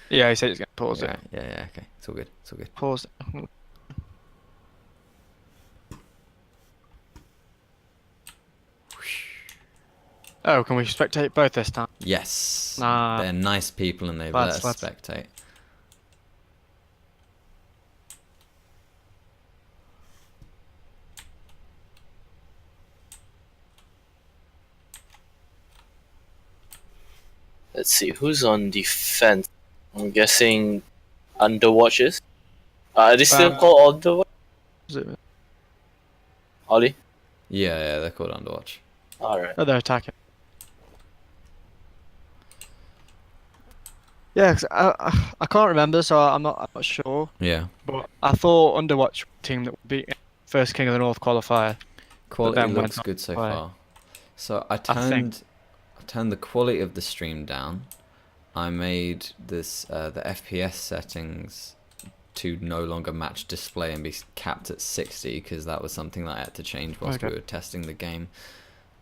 Yeah, he said he's gonna pause Yeah, it. yeah, yeah. Okay, it's all good. It's all good. Pause. Oh, can we spectate both this time? Yes, Nah, they're nice people and they've let us let's. spectate. Let's see, who's on defense? I'm guessing Underwatches. Are they still Um, called Underwatch? oh, Ollie? Yeah, yeah, they're called Underwatch. Alright. they're attacking. Yeah, 'cause I can't remember, so I'm not sure. Yeah, But I thought Underwatch team that would beat first King of the North qualifier, but quality then went looks on good to so play. far. So I I think. turned the quality of the stream down. I made this the FPS settings to no longer match display and be capped at 60 because that was something that I had to change whilst we Okay. were testing the game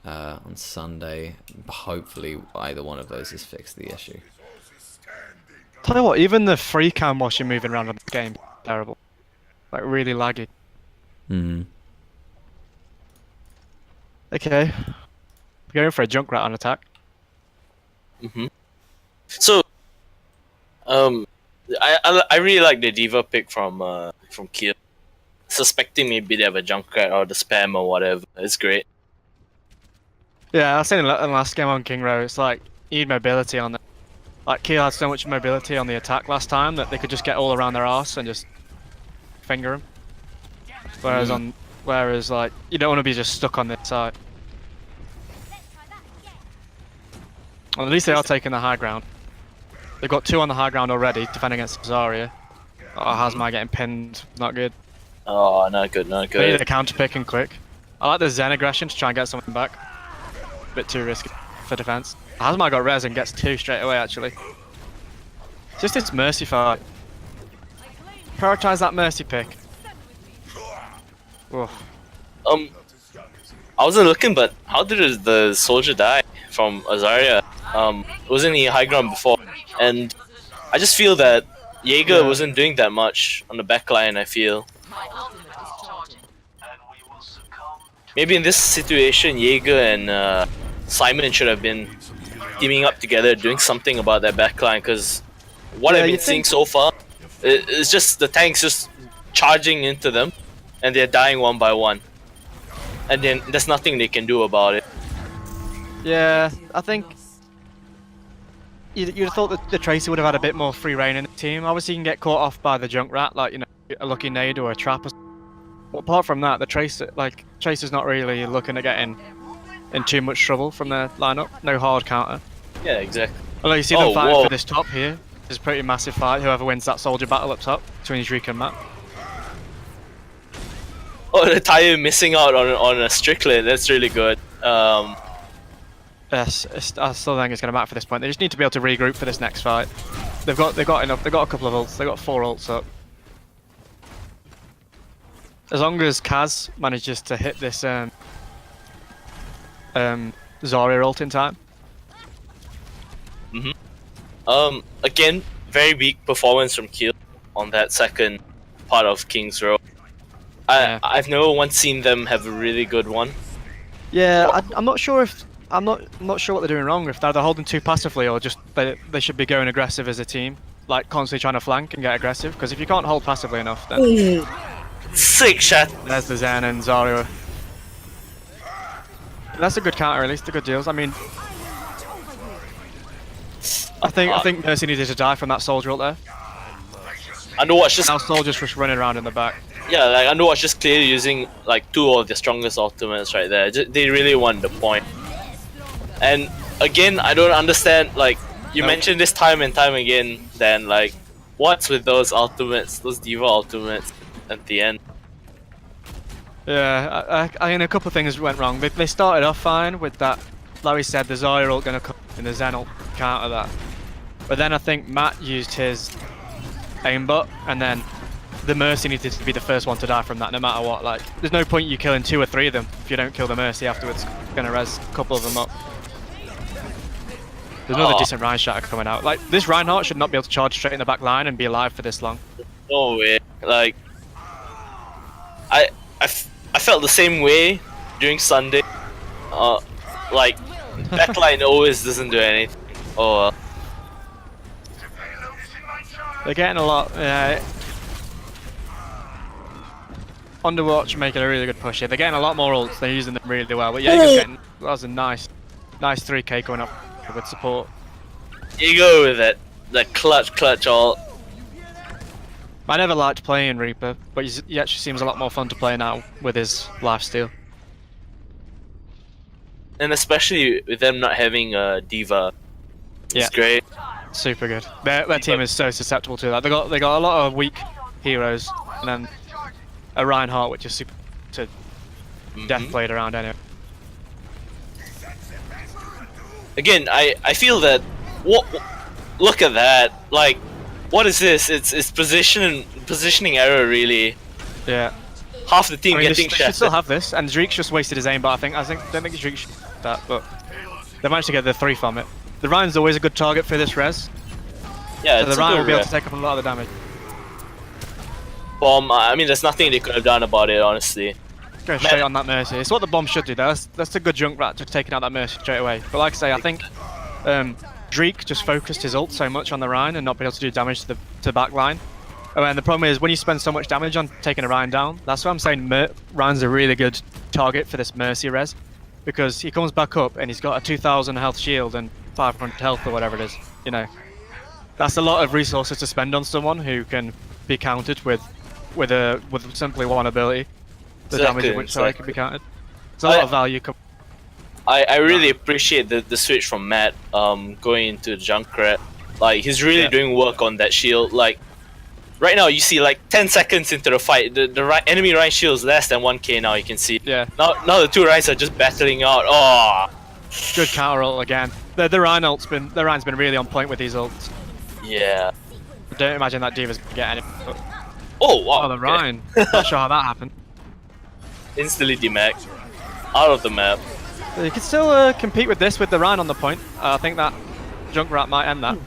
on Sunday. Hopefully either one of those has fixed the issue. Tell you what, even the free cam whilst you're moving around in the game, terrible. Like really laggy. Hmm. Okay. We're going for a Junkrat on attack. Mm-hmm. So, I really like the Diva pick from Kiel. Suspecting maybe they have a Junkrat or the spam or whatever. It's great. Yeah, I was saying in the last game on King Row, it's like you need mobility on the. Like Kiel had so much mobility on the attack last time that they could just get all around their arse and just finger him. Whereas like you don't want to be just stuck on this side. Well, at least they are taking the high ground. They've got 2 on the high ground already, defending against Zarya. Oh, Hazmai getting pinned, not good. Oh, not good, not They need good. a counter picking quick. I like the Zen aggression to try and get something back. Bit too risky for defense. Hazmai got res and gets 2 straight away actually. It's just its mercy fight. Prioritize that mercy pick. Oof. I wasn't looking, but how did the soldier die from Azaria? Wasn't he high ground before? And I just feel that Jaeger Yeah. wasn't doing that much on the back line, I feel. Maybe in this situation, Jaeger and Simon should have been teaming up together, doing something about that backline, because what Yeah, I've you been seeing think- so far, it's just the tanks just charging into them, and they're dying one by one. And then there's nothing they can do about it. Yeah, I think you'd have thought that the Tracer would have had a bit more free reign in the team. Obviously, you can get caught off by the Junkrat, like, you know, a lucky nade or a trap. But apart from that, the Tracer's not really looking at getting in too much trouble from their lineup. No hard counter. Yeah, exactly. Although you see them Oh, fighting whoa. for this top here. It's a pretty massive fight. Whoever wins that soldier battle up top between Drake and Matt. Oh, the tire missing out on a Strickland. That's really good. Yes, I still think it's going to matter for this point. They just need to be able to regroup for this next fight. They've got enough. They've got a couple of ults. They've got 4 ults up. As long as Kaz manages to hit this Zarya ult in time. Again, very weak performance from Kiel on that second part of King's Row. Yeah. I've never once seen them have a really good one. Yeah, I'm not sure if I'm not sure what they're doing wrong. If they're holding too passively, or just they should be going aggressive as a team, like constantly trying to flank and get aggressive. Because if you can't hold passively enough, then Sick shot. there's the Zen and Zarya. That's a good counter, at least. The good deals. I mean, I think Mercy needed to die from that soldier ult there. Underwatch just Now soldiers just running around in the back. yeah, like Underwatch just clearly using like 2 of their strongest ultimates right there. They really won the point. And again, I don't understand. Like you No. mentioned this time and time again. Then like, what's with those ultimates, those diva ultimates at the end? Yeah, I mean, a couple of things went wrong. They started off fine with that. Like we said, the Zarya ult going to come and the Zen ult counter that. But then I think Matt used his aimbot, and then the Mercy needed to be the first one to die from that, no matter what. Like, there's no point you killing 2 or 3 of them if you don't kill the Mercy afterwards. Gonna res a couple of them up. There's another decent Ryan shatter coming out. Like, this Reinhardt should not be able to charge straight in the back line and be alive for this long. No way. Like, I felt the same way during Sunday. Like, backline always doesn't do anything. Oh, They're getting a lot. Underwatch making a really good push here. They're getting a lot more ults. They're using them really well. But Jaeger's getting. That was a nice 3k going up with support. you go with it. The clutch ult. I never liked playing Reaper, but he actually seems a lot more fun to play now with his lifesteal. And especially with them not having a D.Va. It's great. Super good. Their team is so susceptible to that. They got a lot of weak heroes, and then a Reinhardt which is super to death played around anyway. Again, I feel that look at that. Like, what is this? It's positioning error really. Yeah. Half the team I mean, getting they should shattered. still have this, and Dreek's just wasted his aim, but don't think Dreek should do that, but they managed to get the 3 from it. The Ryan's always a good target for this res, Yeah, so it's the Ryan a will good be able res. to take up a lot of the damage. Bomb. I mean, there's nothing they could have done about it, honestly. Go straight on that Mercy. It's what the bomb should do. That's a good Junkrat just taking out that Mercy straight away. But like I say, I think Dreek just focused his ult so much on the Ryan and not being able to do damage to the back line. Oh, and the problem is when you spend so much damage on taking a Ryan down, that's why I'm saying Ryan's a really good target for this Mercy res, because he comes back up and he's got a 2000 health shield and 500 health or whatever it is. You know, that's a lot of resources to spend on someone who can be countered with simply one ability. The damage of which sorry can be counted. It's a lot of value. I really appreciate the switch from Matt going into Junkrat. Like, he's really doing work on that shield. Like, right now you see like 10 seconds into the fight, the enemy Ryan shield is less than 1k now, you can see. Yeah. Now the two Ryans are just battling out. Oh, good counter ult again. The Ryan's been really on point with these ults. yeah. I don't imagine that D.Va's gonna get any. Oh wow. Oh, the Ryan. Not sure how that happened. Instantly demacked. Out of the map. You can still compete with this with the Ryan on the point. I think that Junkrat might end that.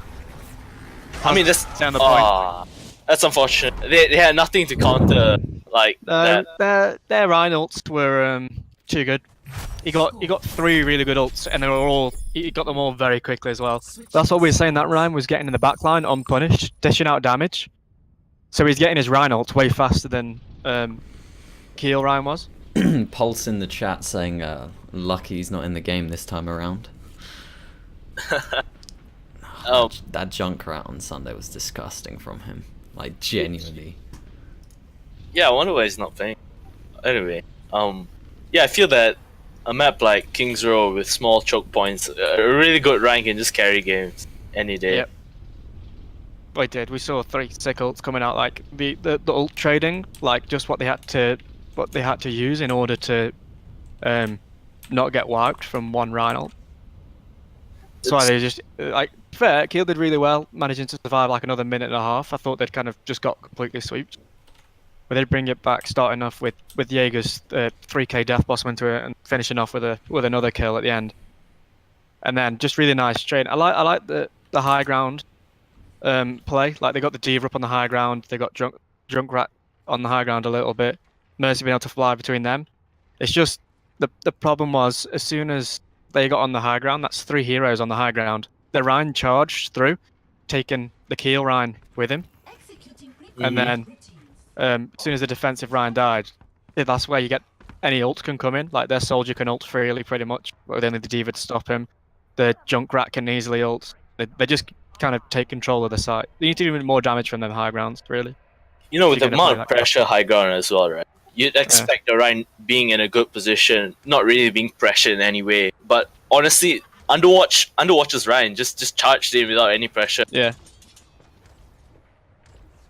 I mean, that's on the point. That's unfortunate. They had nothing to counter like that. Their Ryan ults were too good. He got 3 really good ults, and he got them all very quickly as well. That's what we were saying. That Ryan was getting in the backline unpunished, dishing out damage. So he's getting his Ryan ult way faster than Keel Ryan was. Pulse in the chat saying lucky he's not in the game this time around. Oh, that Junkrat on Sunday was disgusting from him. Like, genuinely. yeah. I wonder why he's not playing. Anyway, yeah, I feel that a map like Kings Row with small choke points, a really good Ryan can just carry games any day. Yep. We did. We saw 3 sick ults coming out. Like the ult trading, like just what they had to use in order to not get wiped from one Rhine ult. That's why they just like fair. Keel did really well, managing to survive like another minute and a half. I thought they'd kind of just got completely swept, but they'd bring it back, starting off with Jaeger's 3k death blossom into it and finishing off with another kill at the end. And then just really nice trade. I like the high ground play. Like they got the D.Va up on the high ground. They got Junkrat on the high ground a little bit. Mercy being able to fly between them. It's just the problem was as soon as they got on the high ground, that's 3 heroes on the high ground. The Rhine charged through, taking the Keel Rhine with him, and then as soon as the defensive Rhine died, that's where you get any ult can come in. Like their soldier can ult freely pretty much, but they need the D.Va to stop him. The Junkrat can easily ult. They just kind of take control of the site. You need to do more damage from them high grounds, really. You know, with the amount of pressure high ground as well, right? You'd expect the Rhine being in a good position, not really being pressured in any way. But honestly, Underwatch's Rhine just charged in without any pressure. Yeah.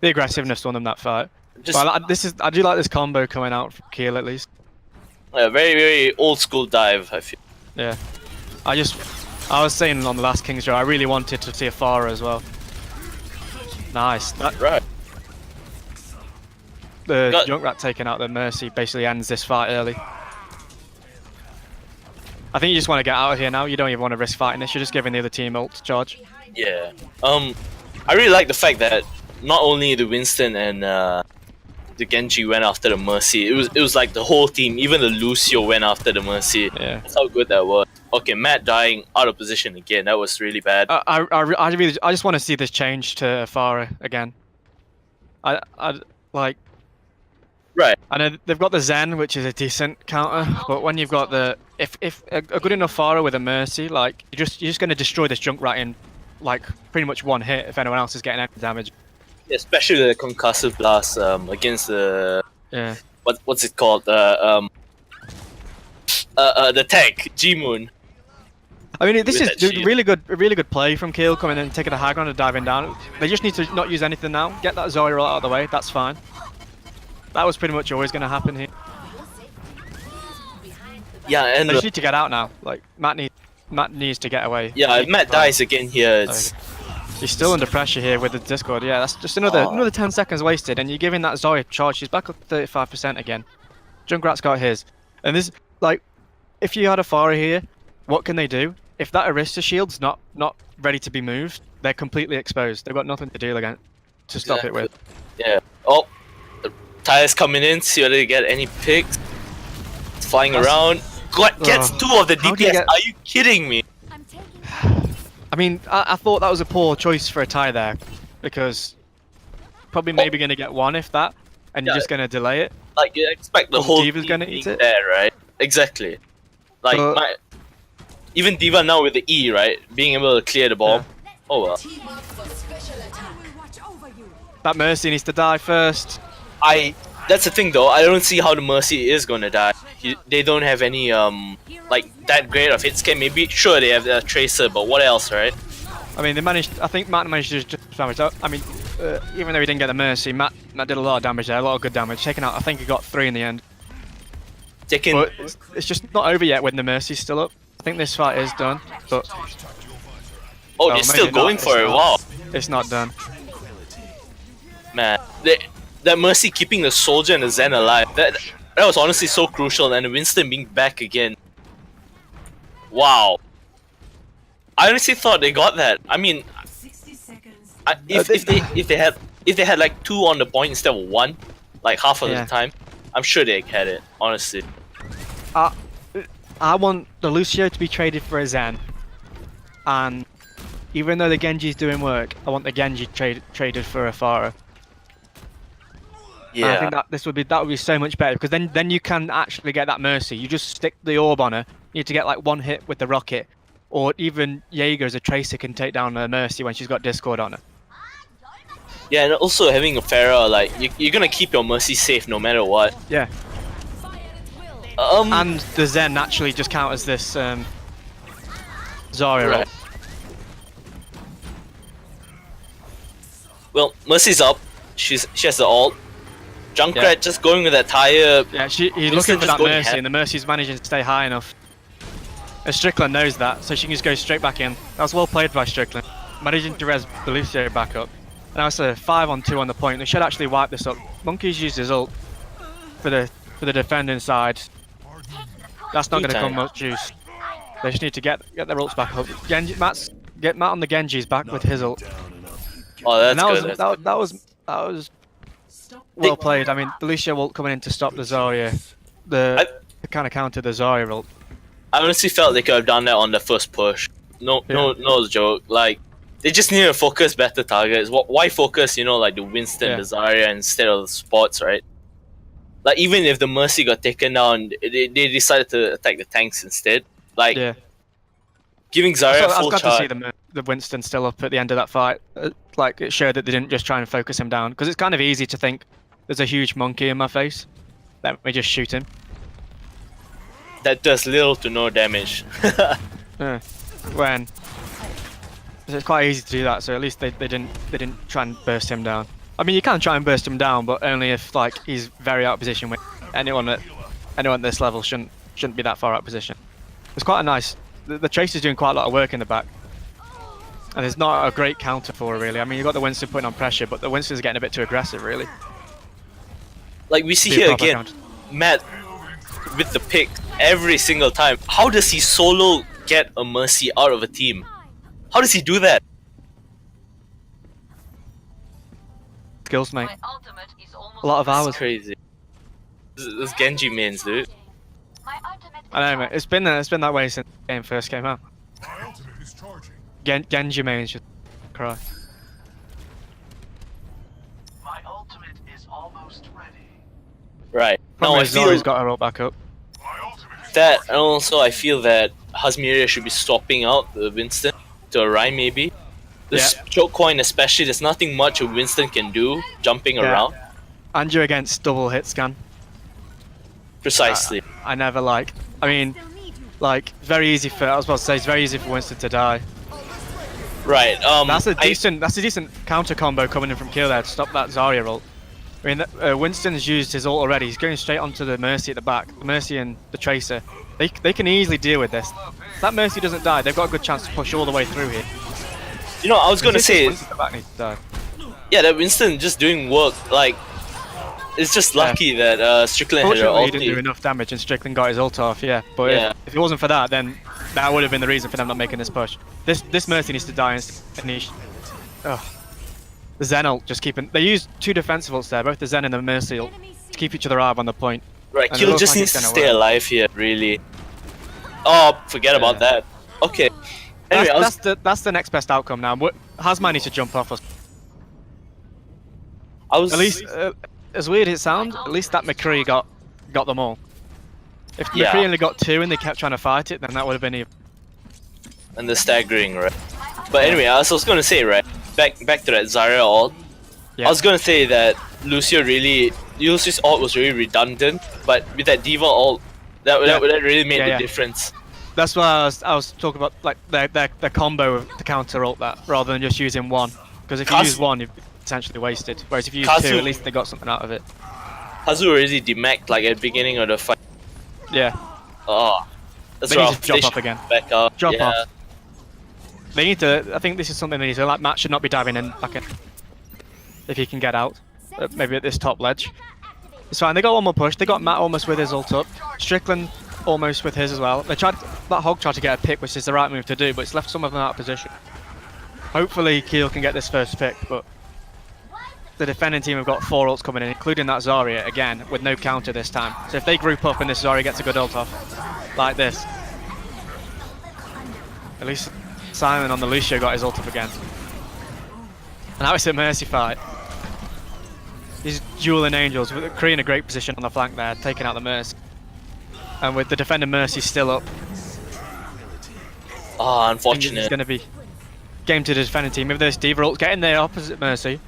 The aggressiveness won them that fight. I do like this combo coming out from Keel at least. A very, very old school dive, I feel. Yeah. I was saying on the last King's Row, I really wanted to see a Pharah as well. Nice. Right. The Junkrat taking out the Mercy basically ends this fight early. I think you just want to get out of here now. You don't even want to risk fighting this. You're just giving the other team ult to charge. Yeah. I really like the fact that not only the Winston and the Genji went after the Mercy. It was like the whole team, even the Lucio went after the Mercy. Yeah. That's how good that was. Okay, Matt dying out of position again. That was really bad. I just want to see this change to Farah again. I like. Right. I know they've got the Zen, which is a decent counter, but when you've got the if a good enough Farah with a Mercy, like you're just going to destroy this Junkrat in like pretty much one hit if anyone else is getting any damage. Yeah, especially the concussive blast against the what's it called the tank G-Moon. I mean, this With is that really good play from Keel coming in and taking a high ground and diving down. They just need to not use anything now. Get that Zarya out of the way. That's fine. That was pretty much always going to happen here. Yeah, and They just need to get out now. Like Matt needs to get away. yeah, if Matt dies again here, it's He's still under pressure here with the Discord. Yeah, that's just another 10 seconds wasted, and you're giving that Zarya charge. She's back up 35% again. Junkrat's got his, and this like, if you had a Farah here, what can they do? If that Arista shield's not ready to be moved, they're completely exposed. They've got nothing to do again to stop it with. Yeah. Oh, the tires coming in. See whether they get any picks. It's flying around. Gets 2 of the DPS. Are you kidding me? I mean, I thought that was a poor choice for a tie there, because probably maybe going to get 1 if that, and you're just going to delay it. Like you expect the whole D.Va's going to eat it there, right? Exactly. Like even D.Va now with the E, right, being able to clear the ball. Yeah. Oh well. That Mercy needs to die first. That's the thing though. I don't see how the Mercy is gonna die. They don't have any like that great of hit scan. Maybe sure they have the Tracer, but what else, right? I mean, they managed. I think Matt managed to just damage out. I mean, even though he didn't get the Mercy, Matt did a lot of damage there, a lot of good damage. Taking out, I think he got 3 in the end. But it's just not over yet when the Mercy's still up. I think this fight is done, but oh, they're still going for it. Wow, it's not done. Man, that Mercy keeping the Soldier and the Zen alive. That was honestly so crucial, and Winston being back again. Wow. I honestly thought they got that. I mean, if they had like 2 on the point instead of 1, like half of the time, I'm sure they had it. Honestly. I want the Lucio to be traded for a Zen, and even though the Genji's doing work, I want the Genji traded for a Farah. Yeah. And I think that would be so much better, because then you can actually get that Mercy. You just stick the orb on her. You need to get like 1 hit with the rocket, or even Jaeger as a Tracer can take down her Mercy when she's got Discord on her. Yeah, and also having a Pharah, like you're gonna keep your Mercy safe no matter what. Yeah. And the Zen naturally just counters this Zarya. Right. Well, Mercy's up. She has the ult. Junkrat just going with that tire. Yeah, he's looking for that Mercy, and the Mercy's managing to stay high enough. And Strickland knows that, so she can just go straight back in. That was well played by Strickland, managing to res the Lucio back up. And now it's a 5-on-2 on the point. They should actually wipe this up. Monkey's used his ult for the defending side. That's not going to come much use. They just need to get their ults back up. Get Matt on the Genji's back with his ult. Oh, that's good. That was well played. I mean, the Lucio ult coming in to stop the Zarya. The kind of counter the Zarya ult. I honestly felt they could have done that on the first push. No joke. Like they just need to focus better targets. Why focus? Like the Winston, the Zarya instead of the spots, right? Like even if the Mercy got taken down, they decided to attack the tanks instead. Like giving Zarya full charge. I was glad to see the Winston still up at the end of that fight. Like it showed that they didn't just try and focus him down, because it's kind of easy to think there's a huge monkey in my face. Let me just shoot him. That does little to no damage. When it's quite easy to do that, so at least they didn't try and burst him down. I mean, you can try and burst him down, but only if like he's very out of position. Anyone at this level shouldn't be that far out of position. It's quite a nice. The Tracer's doing quite a lot of work in the back, and there's not a great counter for her really. I mean, you've got the Winston putting on pressure, but the Winston's getting a bit too aggressive really. Like we see here again, Matt with the pick, every single time. How does he solo get a Mercy out of a team? How does he do that? Skills, mate. A lot of hours. It's crazy. Those Genji mains, dude. I know, mate. It's been that way since the game first came out. Genji mains just cry. My ultimate is almost ready. Right. Now Probably I feel Zori's got her ult back up. that, and also I feel that Hasmiria should be swapping out the Winston to a Ryan maybe. This choke coin especially, there's nothing much a Winston can do jumping around. And you're against double hit scan. Precisely. I never like. I mean, like very easy for. I was about to say it's very easy for Winston to die. Right. That's a decent counter combo coming in from Kill there to stop that Zarya ult. I mean, Winston's used his ult already. He's going straight onto the Mercy at the back. The Mercy and the Tracer. They can easily deal with this. If that Mercy doesn't die, they've got a good chance to push all the way through here. You know, I was gonna say, Winston at the back needs to die. yeah, that Winston just doing work. Like, it's just lucky that Strickland had her Fortunately, he didn't do ulti. enough damage and Strickland got his ult off. Yeah, but Yeah. if it wasn't for that, then that would have been the reason for them not making this push. This Mercy needs to die and he. Ugh. The Zen ult just keeping. They used two defensive ults there, both the Zen and the Mercy ult, to keep each other alive on the point. Right, And it Kill looks just like needs to it's gonna stay work. alive here, really. Oh, forget about that. Okay. Anyway, That's the next best outcome now. Hazman needs to jump off us. I was At least, as weird as it sounds, at least that McCree got them all. If Yeah. McCree only got two and they kept trying to fight it, then that would have been even. and the staggering, right? But anyway, I was gonna say, right, back to that Zarya ult. Yeah. I was gonna say that Lucia's ult was really redundant, but with that Diva ult, that really made the difference. That's why I was talking about like the combo of the counter ult that rather than just using one. Because if you use one, you've essentially wasted. Whereas if you use two, at least they got something out of it. Kazu already demacked like at the beginning of the fight. Yeah. Oh, that's They need rough. to jump They off should again. Back up. Jump yeah. off. They need to. I think this is something they need to. Like Matt should not be diving in back in. If he can get out, maybe at this top ledge. It's fine. They got one more push. They got Matt almost with his ult up. Strickland almost with his as well. That Hog tried to get a pick, which is the right move to do, but it's left some of them out of position. Hopefully Keel can get this first pick, but the defending team have got 4 ults coming in, including that Zarya again, with no counter this time. So if they group up and this Zarya gets a good ult off, like this, at least Simon on the Lucio got his ult up again. And now it's a Mercy fight. These dueling angels, creating a great position on the flank there, taking out the Mercy. And with the defender Mercy still up, Oh, it's unfortunate. going to be game to the defending team. Maybe there's Diva ult getting their opposite Mercy.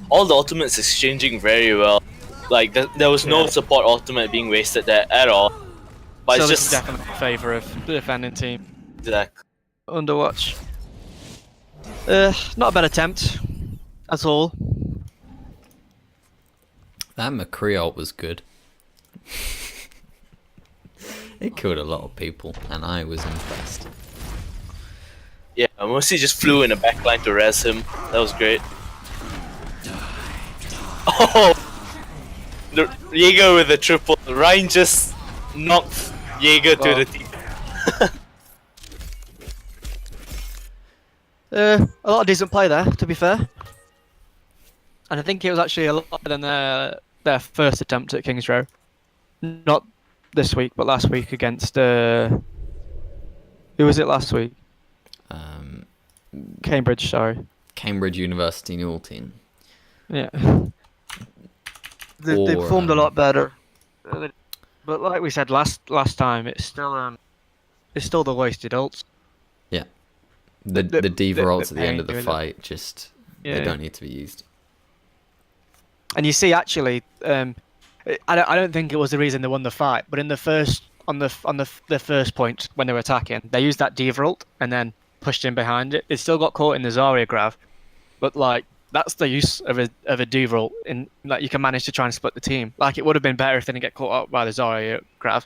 All the ultimates exchanging very well. Like there was no support ultimate being wasted there at all. But So it's this just is definitely in favour of the defending team. exactly. Underwatch. Not a bad attempt at all. That McCree ult was good. It killed a lot of people, and I was impressed. Yeah, Mercy just flew in the backline to res him. That was great. Oh, the Jaeger with the triple. Ryan just knocked Jaeger to the team. A lot of decent play there, to be fair. And I think it was actually a lot better than their first attempt at King's Row. Not this week, but last week against... who was it last week? Cambridge, sorry. Cambridge University NUEL team. Yeah. They performed a lot better. But like we said last time, it's still the wasted ults. Yeah. The Diva ults at the end of the pain, fight just they don't need to be used. And you see, actually, I don't think it was the reason they won the fight, but in the first the first point when they were attacking, they used that Diva ult and then pushed in behind it. It still got caught in the Zarya grab, but like that's the use of a Diva ult in like you can manage to try and split the team. Like it would have been better if they didn't get caught up by the Zarya grab,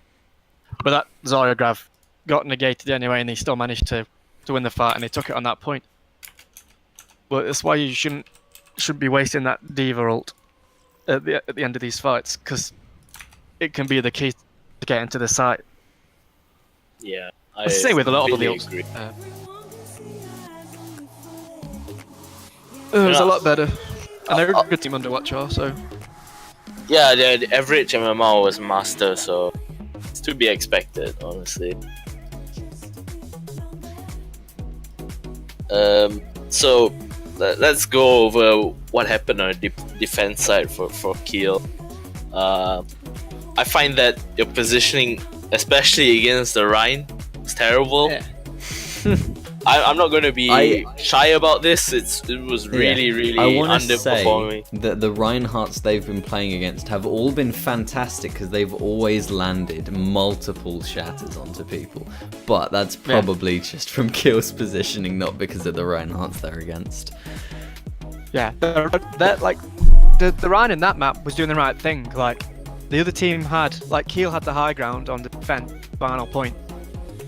but that Zarya grab got negated anyway, and they still managed to win the fight, and they took it on that point. But that's why you shouldn't be wasting that Diva ult at the end of these fights, because it can be the key to get into the site. Yeah, I The same with a lot of the completely ults. agree. It was Yeah. a lot better. And they're a good team under Watch also. Yeah, the average MMR was master, so it's to be expected, honestly. So let's go over what happened on the defense side for Kiel. I find that your positioning, especially against the Rhine, is terrible. Yeah. I'm not going to be shy about this. It was really, really I want to underperforming. say that the Reinhardts they've been playing against have all been fantastic because they've always landed multiple shatters onto people. But that's probably just from Kill's positioning, not because of the Reinhardts they're against. Yeah, they're like the Rhine in that map was doing the right thing. Like the other team had, like Kiel had the high ground on the defense final point,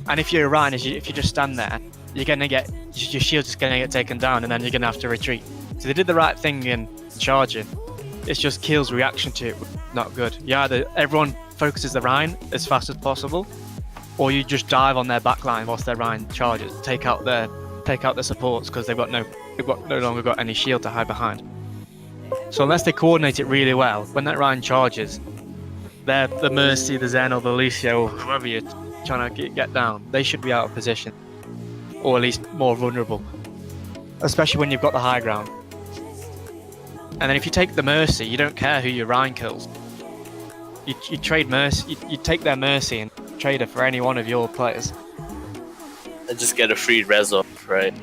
and if you're a Rhine, if you just stand there, you're gonna get your shield's just gonna get taken down, and then you're gonna have to retreat. So they did the right thing in charging. It's just Kiel's reaction to it was not good. Yeah, everyone focuses the Rhine as fast as possible, or you just dive on their backline whilst their Rhine charges, take out their supports because they've no longer got any shield to hide behind. So unless they coordinate it really well, when that Rhine charges, the Mercy, the Zen, or the Lucio, or whoever you're trying to get down, they should be out of position, or at least more vulnerable, especially when you've got the high ground. And then if you take the Mercy, you don't care who your Rhine kills. You trade Mercy, you take their Mercy and trade her for any one of your players. And just get a free res off, right?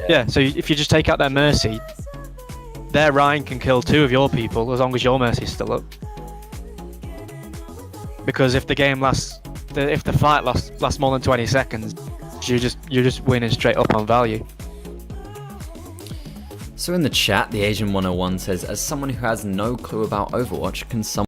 Yeah, so if you just take out their Mercy, their Rhine can kill 2 of your people as long as your Mercy's still up. Because if the game if the fight lasts more than 20 seconds, you're just winning straight up on value. So in the chat, the Asian 101 says, as someone who has no clue about Overwatch, can someone